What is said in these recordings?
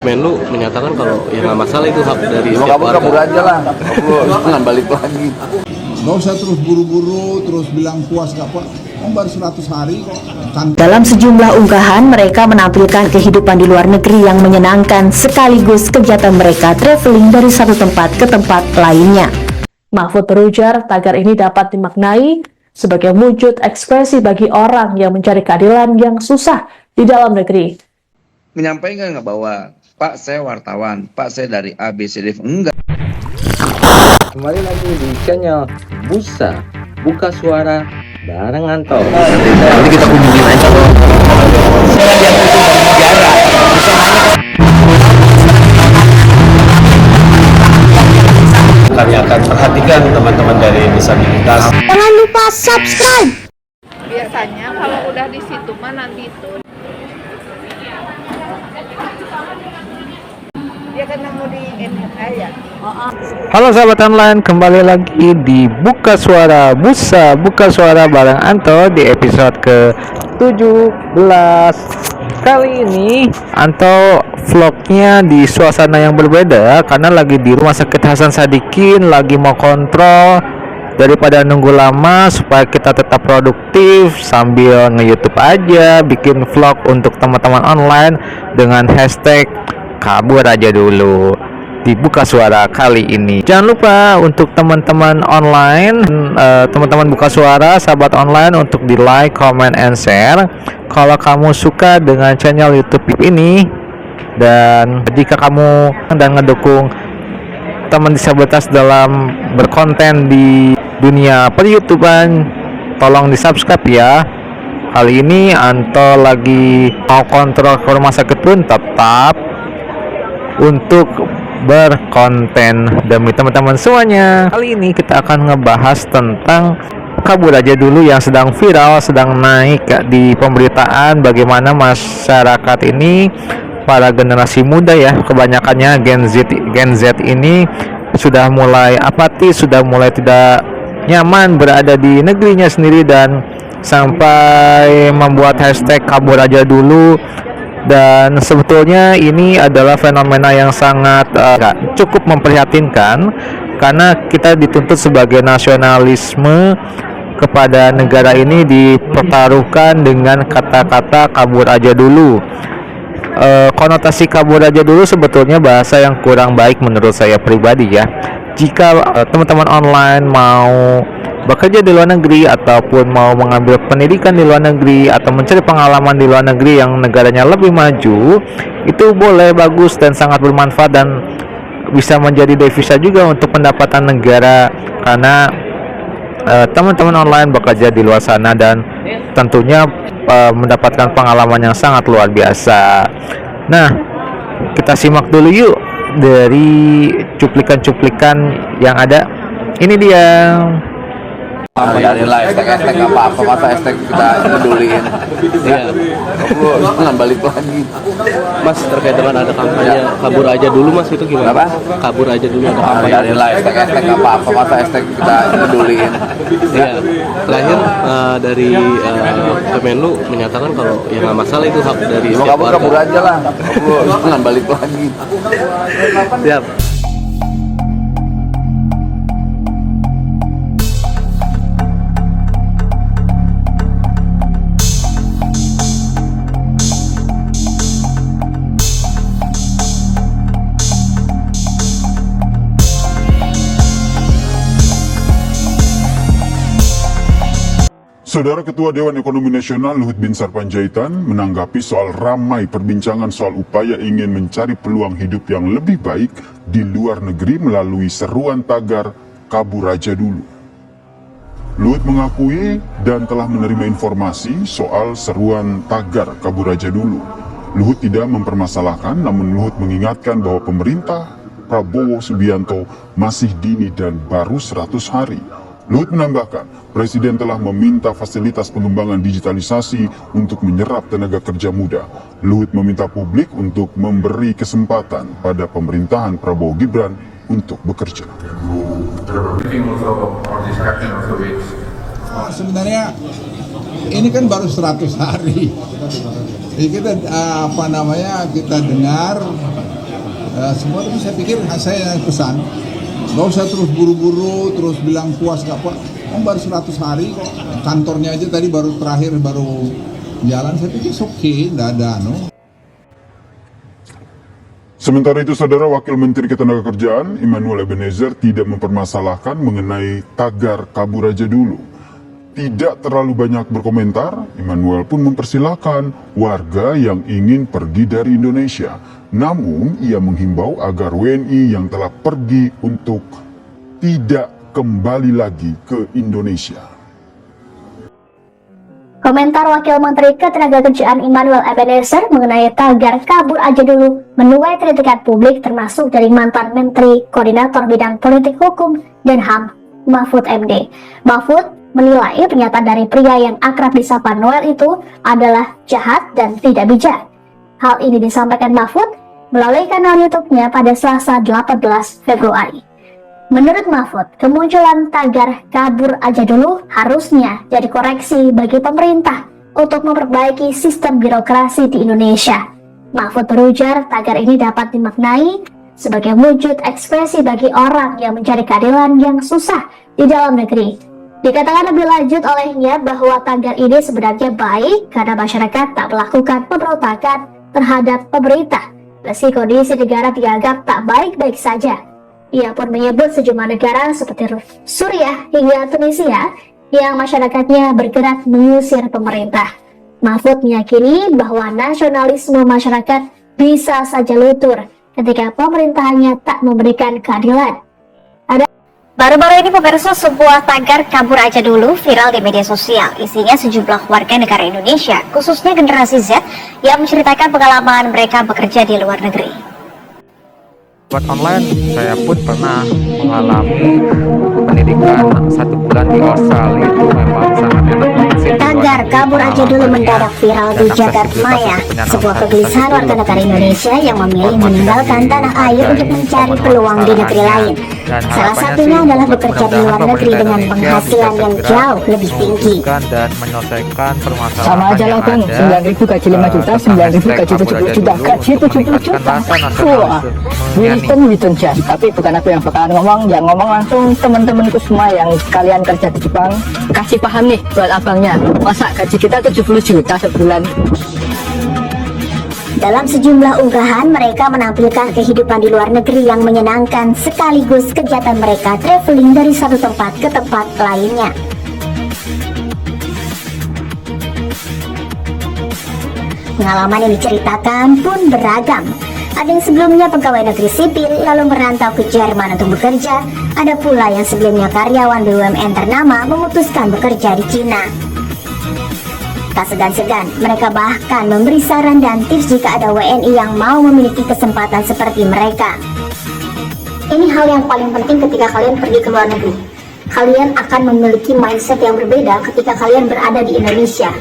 Menlu menyatakan kalau ya nggak masalah itu hak dari Mau setiap kabur warga. aja lah, jangan balik lagi. Nggak usah terus buru-buru, terus bilang puas gak puas. Baru 100 hari kok. Dalam sejumlah unggahan, mereka menampilkan kehidupan di luar negeri yang menyenangkan sekaligus kegiatan mereka traveling dari satu tempat ke tempat lainnya. Mahfud berujar tagar ini dapat dimaknai sebagai wujud ekspresi bagi orang yang mencari keadilan yang susah di dalam negeri. Menyampaikan nggak bahwa Pak saya wartawan, Pak saya dari ABCD, enggak. Kembali lagi di channel Busa Buka Suara bareng Anto. Nanti kita kunjungin aja loh. Kami akan perhatikan teman-teman dari disabilitas. Jangan lupa subscribe. Biasanya kalau udah di situ mah nanti itu dia kan nemu di NHA ya. Halo sahabat online, kembali lagi di Buka Suara Busa Buka Suara bareng Anto di episode ke-17. Kali ini Anto vlognya di suasana yang berbeda karena lagi di Rumah Sakit Hasan Sadikin, lagi mau kontrol. Daripada nunggu lama supaya kita tetap produktif sambil nge-YouTube aja, bikin vlog untuk teman-teman online dengan hashtag kabur aja dulu di Buka Suara kali ini. Jangan lupa untuk teman-teman online, teman-teman Buka Suara, sahabat online, untuk di like, comment, and share kalau kamu suka dengan channel YouTube ini. Dan jika kamu sedang ngedukung teman disabilitas dalam berkonten di dunia per-YouTubean, tolong di subscribe ya. Kali ini Anto lagi mau kontrol ke rumah sakit pun tetap untuk berkonten demi teman-teman semuanya. Kali ini kita akan ngebahas tentang kabur aja dulu yang sedang viral, sedang naik di pemberitaan. Bagaimana masyarakat ini, para generasi muda ya, kebanyakannya Gen Z ini sudah mulai apatis, sudah mulai tidak nyaman berada di negerinya sendiri dan sampai membuat hashtag kabur aja dulu. Dan sebetulnya ini adalah fenomena yang sangat cukup memprihatinkan karena kita dituntut sebagai nasionalisme kepada negara ini dipertaruhkan dengan kata-kata kabur aja dulu. Konotasi kabur aja dulu sebetulnya bahasa yang kurang baik menurut saya pribadi ya. Jika teman-teman online mau bekerja di luar negeri ataupun mau mengambil pendidikan di luar negeri atau mencari pengalaman di luar negeri yang negaranya lebih maju, itu boleh, bagus, dan sangat bermanfaat dan bisa menjadi devisa juga untuk pendapatan negara karena teman-teman online bekerja di luar sana dan tentunya mendapatkan pengalaman yang sangat luar biasa. Nah, kita simak dulu yuk dari cuplikan-cuplikan yang ada. Ini dia. Biarin lah hashtag apa masa hashtag kita peduliin. Iya. Jangan balik lagi. Mas, terkait dengan ada kampanye kabur aja dulu, Mas, itu gimana? Apa? Kabur aja dulu, ada kampanye. Biarin lah hashtag apa masa hashtag kita peduliin. Iya. Terakhir dari Kemenlu menyatakan kalau ya nggak masalah itu hak dari Mau setiap kabur warga. aja lah, jangan balik lagi. Siap. Saudara Ketua Dewan Ekonomi Nasional Luhut Binsar Panjaitan menanggapi soal ramai perbincangan soal upaya ingin mencari peluang hidup yang lebih baik di luar negeri melalui seruan tagar kabur aja dulu. Luhut mengakui dan telah menerima informasi soal seruan tagar kabur aja dulu. Luhut tidak mempermasalahkan, namun Luhut mengingatkan bahwa pemerintah Prabowo Subianto masih dini dan baru 100 hari. Luhut menambahkan, Presiden telah meminta fasilitas pengembangan digitalisasi untuk menyerap tenaga kerja muda. Luhut meminta publik untuk memberi kesempatan pada pemerintahan Prabowo Gibran untuk bekerja. Sebenarnya Ini kan baru 100 hari. Jadi kita kita dengar semua, tapi saya pikir saya pesan nggak usah terus buru-buru terus bilang puas gak puas. Baru 100 hari kok, kantornya aja tadi baru jalan. Saya pikir oke, nggak ada Sementara itu, Saudara Wakil Menteri Ketenagakerjaan Immanuel Ebenezer tidak mempermasalahkan mengenai tagar kabur aja dulu. Tidak terlalu banyak berkomentar, Immanuel pun mempersilahkan warga yang ingin pergi dari Indonesia. Namun, ia menghimbau agar WNI yang telah pergi untuk tidak kembali lagi ke Indonesia. Komentar Wakil Menteri Ketenagakerjaan Immanuel Ebenezer mengenai tagar kabur aja dulu menuai kritikan publik, termasuk dari mantan Menteri Koordinator Bidang Politik Hukum dan HAM Mahfud MD. Mahfud menilai pernyataan dari pria yang akrab disapa Noel itu adalah jahat dan tidak bijak. Hal ini disampaikan Mahfud melalui kanal YouTube-nya pada Selasa 18 Februari. Menurut Mahfud, kemunculan tagar kabur aja dulu harusnya jadi koreksi bagi pemerintah untuk memperbaiki sistem birokrasi di Indonesia. Mahfud berujar tagar ini dapat dimaknai sebagai wujud ekspresi bagi orang yang mencari keadilan yang susah di dalam negeri. Dikatakan lebih lanjut olehnya bahwa tagar ini sebenarnya baik karena masyarakat tak melakukan pemberontakan terhadap pemerintah, meski kondisi negara dianggap tak baik-baik saja. Ia pun menyebut sejumlah negara seperti Suriah hingga Tunisia yang masyarakatnya bergerak mengusir pemerintah. Mahfud meyakini bahwa nasionalisme masyarakat bisa saja luntur ketika pemerintahannya tak memberikan keadilan. Baru-baru ini pemirsa, sebuah tagar kabur aja dulu viral di media sosial. Isinya sejumlah warga negara Indonesia, khususnya generasi Z, yang menceritakan pengalaman mereka bekerja di luar negeri. Buat online, saya pun pernah mengalami pendidikan 1 bulan di Australia. Itu memang sangat enak banget sih. Tagar kabur aja dulu mendadak viral di Jagat Maya, sebuah kegelisahan warga negara Indonesia yang memilih meninggalkan tanah air untuk mencari peluang di negeri lain. Salah satunya adalah bekerja di luar negeri dengan penghasilan yang jauh lebih tinggi. Dan menyelesaikan permasalahan sama aja lah Bang, 9.000 gaji 5 juta, 9.000 gaji 70 juta, gaji 70 juta. Wah, Wilton Jas. Tapi bukan aku yang bakalan ngomong, yang ngomong langsung teman-temanku semua yang kalian kerja di Jepang. Kasih paham nih buat abangnya, masa gaji kita 70 juta sebulan. Dalam sejumlah unggahan, mereka menampilkan kehidupan di luar negeri yang menyenangkan sekaligus kegiatan mereka traveling dari satu tempat ke tempat lainnya. Pengalaman yang diceritakan pun beragam. Ada yang sebelumnya pegawai negeri sipil lalu merantau ke Jerman untuk bekerja. Ada pula yang sebelumnya karyawan BUMN ternama memutuskan bekerja di Cina. Tak segan-segan, mereka bahkan memberi saran dan tips jika ada WNI yang mau memiliki kesempatan seperti mereka. Ini hal yang paling penting ketika kalian pergi ke luar negeri. Kalian akan memiliki mindset yang berbeda ketika kalian berada di Indonesia.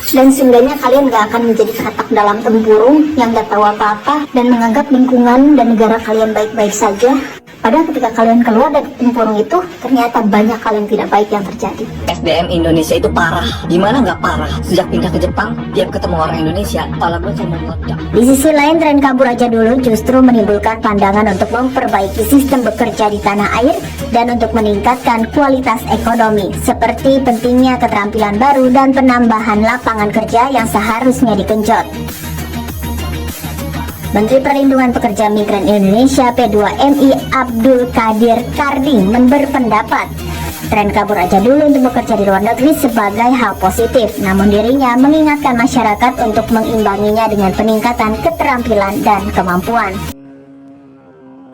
Dan seenggaknya kalian gak akan menjadi katak dalam tempurung yang gak tahu apa-apa dan menganggap lingkungan dan negara kalian baik-baik saja. Padahal ketika kalian keluar dari tempurung itu, ternyata banyak hal yang tidak baik yang terjadi. SDM Indonesia itu parah. Gimana nggak parah? Sejak pindah ke Jepang, tiap ketemu orang Indonesia, kepala gue cuma meledak. Di sisi lain, tren kabur aja dulu justru menimbulkan pandangan untuk memperbaiki sistem bekerja di tanah air dan untuk meningkatkan kualitas ekonomi, seperti pentingnya keterampilan baru dan penambahan lapangan kerja yang seharusnya digenjot. Menteri Perlindungan Pekerja Migran Indonesia P2MI Abdul Qadir Karding berpendapat tren kabur aja dulu untuk bekerja di luar negeri sebagai hal positif, namun dirinya mengingatkan masyarakat untuk mengimbanginya dengan peningkatan keterampilan dan kemampuan.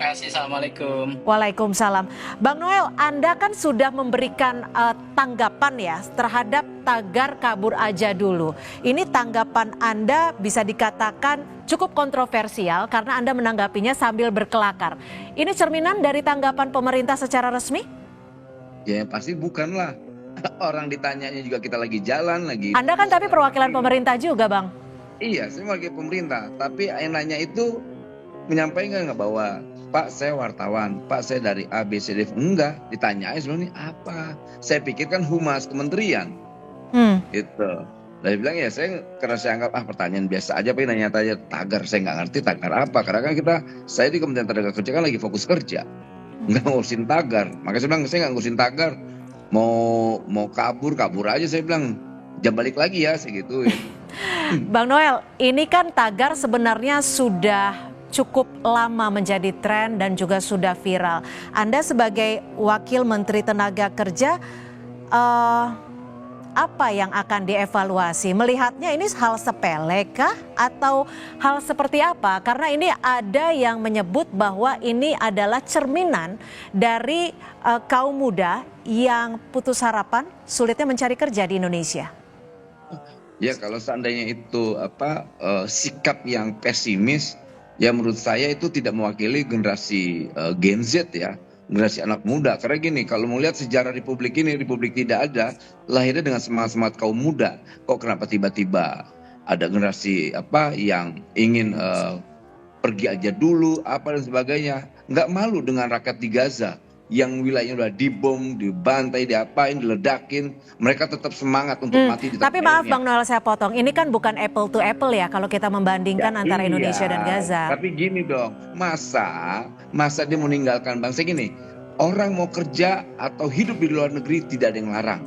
Assalamualaikum. Waalaikumsalam. Bang Noel, Anda kan sudah memberikan tanggapan ya terhadap tagar kabur aja dulu. Ini tanggapan Anda bisa dikatakan cukup kontroversial karena Anda menanggapinya sambil berkelakar. Ini cerminan dari tanggapan pemerintah secara resmi? Ya yang pasti bukanlah. Orang ditanyanya juga kita lagi jalan lagi. Anda kan tapi perwakilan pemerintah juga, Bang. Iya, saya wakil pemerintah. Tapi yang nanya itu menyampaikan nggak bahwa Pak saya wartawan, Pak saya dari ABCD, enggak, ditanyain sebenarnya apa. Saya pikir kan humas kementerian. Gitu. Dia bilang ya karena saya anggap pertanyaan biasa aja, pengen nanya-tanya tagar, saya nggak ngerti tagar apa, karena kan saya di Kementerian Tenaga Kerja kan lagi fokus kerja, nggak ngurusin tagar. Makanya saya bilang saya nggak ngurusin tagar, mau kabur aja, saya bilang jangan balik lagi ya, saya gituin. Bang Noel, ini kan tagar sebenarnya sudah cukup lama menjadi tren dan juga sudah viral. Anda sebagai Wakil Menteri Tenaga Kerja, apa yang akan dievaluasi? Melihatnya ini hal sepele kah atau hal seperti apa? Karena ini ada yang menyebut bahwa ini adalah cerminan dari kaum muda yang putus harapan, sulitnya mencari kerja di Indonesia. Ya kalau seandainya itu sikap yang pesimis, ya menurut saya itu tidak mewakili generasi Gen Z ya. Generasi anak muda, karena gini, kalau melihat sejarah Republik ini, Republik tidak ada lahirnya dengan semangat kaum muda. Kok kenapa tiba-tiba ada generasi yang ingin pergi aja dulu dan sebagainya, nggak malu dengan rakyat di Gaza yang wilayahnya udah dibom, dibantai, diapain, diledakin, mereka tetap semangat untuk mati di tanah Tapi maaf airnya. Bang Noel, saya potong, ini kan bukan apple to apple ya kalau kita membandingkan antara Indonesia dan Gaza. Tapi gini dong, masa dia meninggalkan bangsa gini, orang mau kerja atau hidup di luar negeri tidak ada yang larang.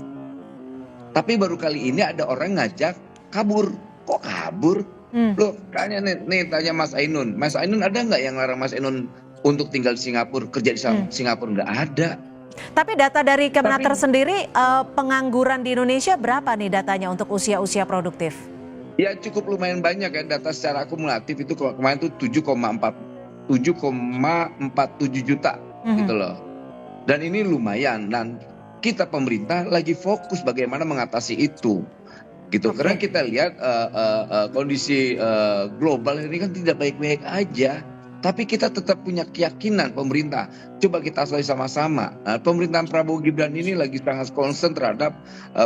Tapi baru kali ini ada orang ngajak kabur. Kok kabur? Loh, kayaknya nih tanya Mas Ainun. Mas Ainun ada nggak yang larang Mas Ainun untuk tinggal di Singapura, kerja di Singapura? Nggak ada. Tapi data dari Kemenaker sendiri, pengangguran di Indonesia berapa nih datanya untuk usia-usia produktif? Ya cukup lumayan banyak ya, data secara akumulatif itu kemarin tuh 7,47 juta gitu loh. Dan ini lumayan, dan kita pemerintah lagi fokus bagaimana mengatasi itu. Gitu. Karena kita lihat kondisi global ini kan tidak baik-baik aja. Tapi kita tetap punya keyakinan pemerintah. Coba kita selesai sama-sama. Pemerintahan Prabowo Gibran ini lagi sangat concern terhadap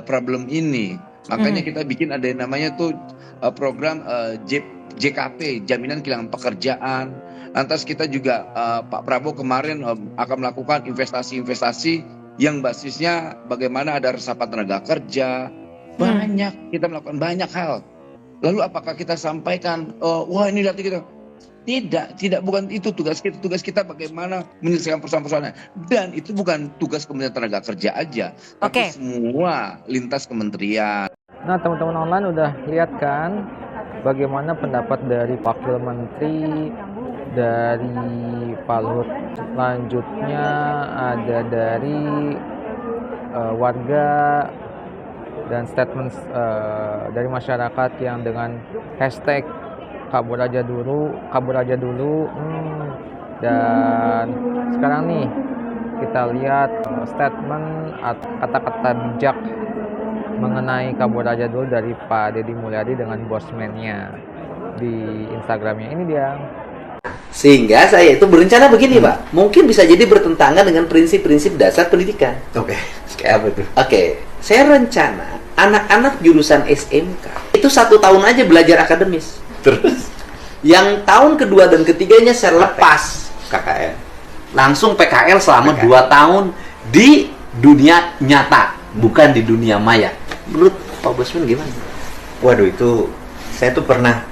problem ini. Makanya kita bikin ada yang namanya tuh program JKP, Jaminan Kehilangan Pekerjaan. Lantas kita juga Pak Prabowo kemarin akan melakukan investasi-investasi yang basisnya bagaimana ada resapan tenaga kerja. Banyak, kita melakukan banyak hal. Lalu apakah kita sampaikan, wah ini lihat kita. Tidak, bukan itu tugas kita. Tugas kita bagaimana menyelesaikan persoalan-persoalan. Dan itu bukan tugas Kementerian Tenaga Kerja aja, tapi semua lintas kementerian. Nah, teman-teman online udah lihat kan bagaimana pendapat dari Wakil Menteri, dari Pak Luhut. Selanjutnya ada dari warga dan statement dari masyarakat yang dengan hashtag kabur aja dulu. Dan sekarang nih kita lihat statement atau kata-kata bijak mengenai kabur aja dulu dari Pak Deddy Mulyadi dengan bosmannya di Instagramnya. Ini dia. Sehingga saya itu berencana begini, Pak. Mungkin bisa jadi bertentangan dengan prinsip-prinsip dasar pendidikan. Oke. Apa itu? Oke. Saya rencana anak-anak jurusan SMK itu 1 tahun aja belajar akademis. Terus yang tahun kedua dan ketiganya saya lepas KKN. Langsung PKL selama 2 tahun di dunia nyata, bukan di dunia maya. Menurut Pak Bosman gimana? Waduh, itu saya tuh pernah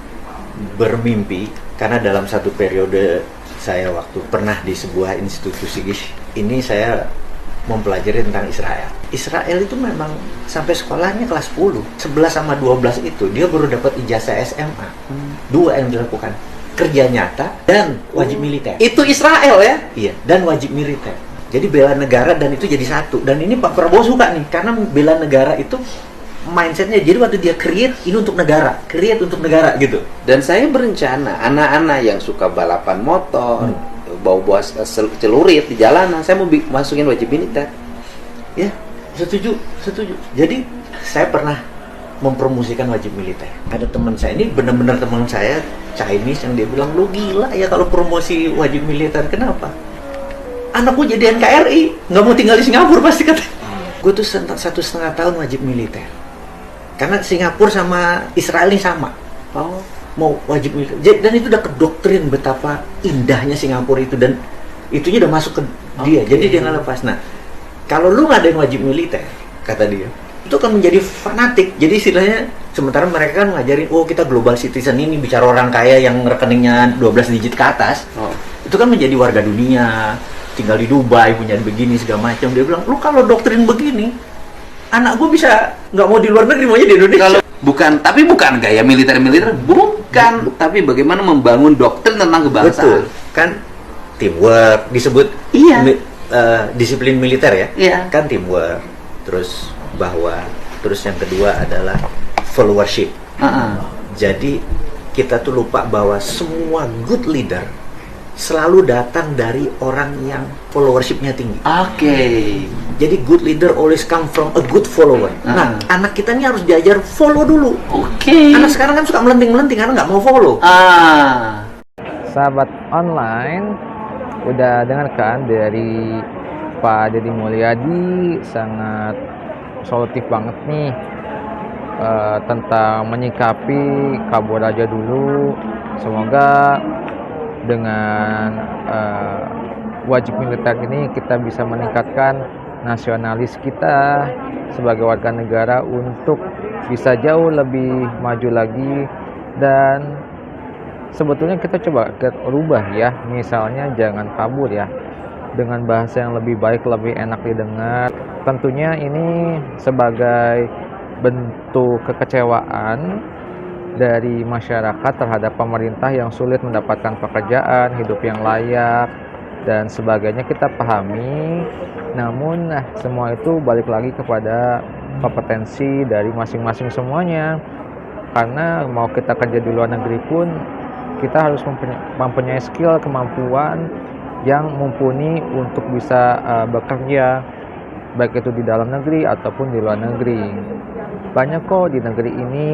bermimpi karena dalam satu periode saya waktu pernah di sebuah institusi ini saya mempelajari tentang Israel. Israel itu memang sampai sekolahnya kelas 10, 11 sama 12 itu dia baru dapat ijazah SMA. 2 yang dilakukan, kerja nyata dan wajib militer. Itu Israel ya? Iya, dan wajib militer. Jadi bela negara dan itu jadi satu. Dan ini Pak Prabowo suka nih, karena bela negara itu mindsetnya, jadi waktu dia create ini untuk negara, gitu. Dan saya berencana anak-anak yang suka balapan motor, bawa celurit di jalanan, saya mau masukin wajib militer. Ya, setuju. Jadi saya pernah mempromosikan wajib militer. Ada teman saya, ini benar-benar teman saya Chinese, yang dia bilang, lu gila ya kalau promosi wajib militer. Kenapa? Anakku jadi NKRI, nggak mau tinggal di Singapura pasti kata. Gue tuh 1,5 tahun wajib militer. Karena Singapura sama Israel ini sama. Oh, mau wajib militer. Dan itu udah kedoktrin betapa indahnya Singapura itu, dan itunya udah masuk ke dia. Jadi dia nggak lepas. Nah, kalau lu ngadain wajib militer, kata dia, itu kan menjadi fanatik. Jadi istilahnya sementara mereka kan ngajarin, oh kita global citizen ini bicara orang kaya yang rekeningnya 12 digit ke atas. Itu kan menjadi warga dunia, tinggal di Dubai, punya begini segala macam. Dia bilang, lu kalau doktrin begini, anak gue bisa nggak mau di luar negeri, maunya di Indonesia. Tapi bukan gaya militer, bukan. Tapi bagaimana membangun doktrin tentang kebangsaan. Betul, kan teamwork disebut. Iya. Disiplin militer ya. Iya. Kan teamwork. Terus yang kedua adalah followership. Jadi kita tuh lupa bahwa semua good leader selalu datang dari orang yang followershipnya tinggi. Jadi good leader always come from a good follower. Nah, anak kita ini harus diajar follow dulu. Anak sekarang kan suka melenting-melenting karena nggak mau follow. Sahabat online, udah dengarkan dari Pak Deddy Mulyadi, sangat solutif banget nih tentang menyikapi kabur aja dulu. Semoga dengan wajib militer ini kita bisa meningkatkan nasionalis kita sebagai warga negara untuk bisa jauh lebih maju lagi. Dan sebetulnya kita coba rubah ya, misalnya jangan kabur ya, dengan bahasa yang lebih baik, lebih enak didengar. Tentunya ini sebagai bentuk kekecewaan dari masyarakat terhadap pemerintah yang sulit mendapatkan pekerjaan, hidup yang layak, dan sebagainya, kita pahami. Namun semua itu balik lagi kepada kompetensi dari masing-masing semuanya. Karena mau kita kerja di luar negeri pun, kita harus mempunyai skill, kemampuan yang mumpuni untuk bisa bekerja, baik itu di dalam negeri ataupun di luar negeri. Banyak kok di negeri ini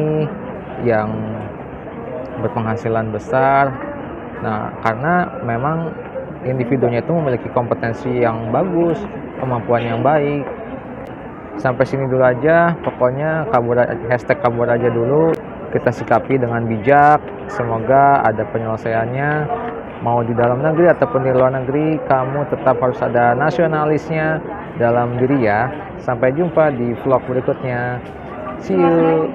yang berpenghasilan besar. Nah, karena memang individunya itu memiliki kompetensi yang bagus, kemampuan yang baik. Sampai sini dulu aja, pokoknya hashtag kabur aja dulu. Kita sikapi dengan bijak, semoga ada penyelesaiannya. Mau di dalam negeri ataupun di luar negeri, kamu tetap harus ada nasionalisnya dalam diri ya. Sampai jumpa di vlog berikutnya. See you.